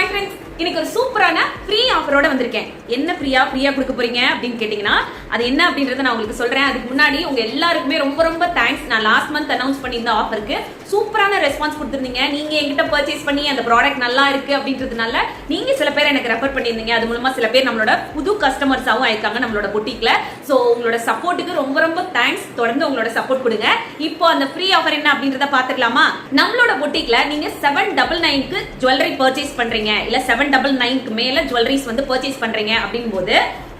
Hi friends, இன்னைக்கு ஒரு சூப்பரான ஃப்ரீ ஆஃபரோட வந்திருக்கேன். என்ன ஃப்ரீயா கொடுக்க போறீங்க அப்படின்னு கேட்டீங்கன்னா அது என்ன அப்படின்றத நான் உங்களுக்கு சொல்றேன். அதுக்கு முன்னாடி உங்க எல்லாருக்குமே ரொம்ப ரொம்ப தேங்க்ஸ். நான் லாஸ்ட் மந்த் அனௌன்ஸ் பண்ணியிருந்த ஆஃபருக்கு சூப்பரான ரெஸ்பான்ஸ் கொடுத்துருந்தீங்க. நீங்க என்கிட்ட பர்ச்சேஸ் பண்ணி அந்த ப்ராடக்ட் நல்லா இருக்கு அப்படின்றதுனால நீங்க சில பேர் எனக்கு ரெஃபர் பண்ணியிருந்தீங்க. அது மூலமா சில பேர் நம்மளோட புது கஸ்டமர்ஸாவும் ஆயிருக்காங்க நம்மளோட புட்டிக்ல. ஸோ உங்களோட சப்போர்ட்டுக்கு ரொம்ப ரொம்ப தேங்க்ஸ். தொடர்ந்து உங்களோட சப்போர்ட் கொடுங்க. இப்போ அந்த ஃப்ரீ ஆஃபர் என்ன அப்படின்றத பாத்துக்கலாமா? நம்மளோட புட்டிக்ல நீங்க 799க்கு ஜுவல்லரி பர்ச்சேஸ் பண்றீங்க, இல்ல 799க்கு மேல ஜுவல்லரிஸ் வந்து பர்ச்சேஸ் பண்றீங்க அப்படின் போது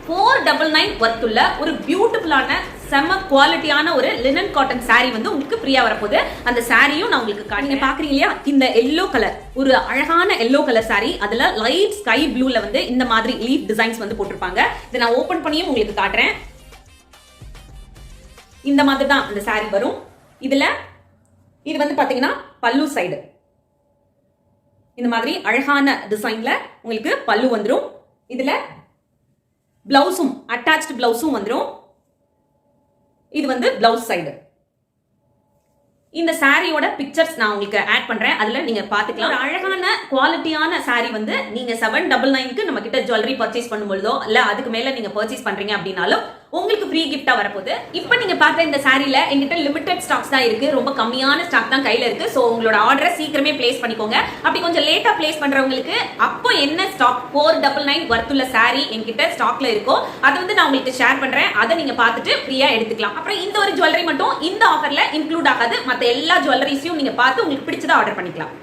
499 வர்த் உள்ள ஒரு பியூட்டிஃபுல்லான செம குவாலிட்டியான ஒரு லினன் காட்டன் saree வந்து உங்களுக்கு ஃப்ரீயா வரப்போகுது. அந்த சாரியும் நான் உங்களுக்கு காட்டுங்க. பாக்குறீங்க இல்லையா, இந்த எல்லோ கலர் ஒரு அழகான எல்லோ கலர் saree, அதுல லைட் ஸ்கை ப்ளூல வந்து இந்த மாதிரி லீஃப் டிசைன்ஸ் வந்து போட்டிருப்பாங்க. இதை நான் ஓபன் பண்ணியும் உங்களுக்கு காட்டுறேன். இந்த மாதிரி தான் இந்த saree வரும். இதுல இது வந்து பாத்தீங்கன்னா பல்லு சைடு இந்த மாதிரி அழகான டிசைன்ல உங்களுக்கு பல்லு வந்துரும். இதுல பிளவுஸும் அட்டாச்ட் பிளவுஸும் வந்துரும். இது வந்து பிளவுஸ் சைடு. இந்த சாரியோட பிக்சர்ஸ் நான் உங்களுக்கு ஆட் பண்றேன், அதுல நீங்க பாத்துக்கலாம். ஒரு அழகான குவாலிட்டியான சாரி வந்து நீங்க 799க்கு நம்ம கிட்ட ஜுவல்லரி பர்ச்சேஸ் பண்ணும்போதோ இல்ல அதுக்கு மேல நீங்க பர்ச்சேஸ் பண்றீங்க அப்படின்னாலும் உங்களுக்கு ஃப்ரீ கிஃப்டா வரப்போகுது. இப்போ நீங்க பார்த்த இந்த சாரில எங்கிட்ட லிமிடெட் ஸ்டாக்ஸ் தான் இருக்கு. ரொம்ப கம்மியான ஸ்டாக் தான் கையில இருக்கு. சோ உங்களோட ஆர்டரை சீக்கிரமே பிளேஸ் பண்ணிக்கோங்க. அப்படி கொஞ்சம் லேட்டா பிளேஸ் பண்றவங்களுக்கு அப்போ என்ன ஸ்டாக் 499 வர்த்துள்ள சாரி என்கிட்ட ஸ்டாக்ல இருக்கோ அதை வந்து நான் உங்களுக்கு ஷேர் பண்றேன். அதை நீங்க பார்த்துட்டு ஃப்ரீயா எடுத்துக்கலாம். அப்புறம் இந்த ஒரு ஜுவல்லரி மட்டும் இந்த ஆஃபர்ல இன்க்ளூட் ஆகாது. மத்த எல்லா ஜுவல்லரிஸையும் நீங்க பார்த்து உங்களுக்கு பிடிச்சதை ஆர்டர் பண்ணிக்கலாம்.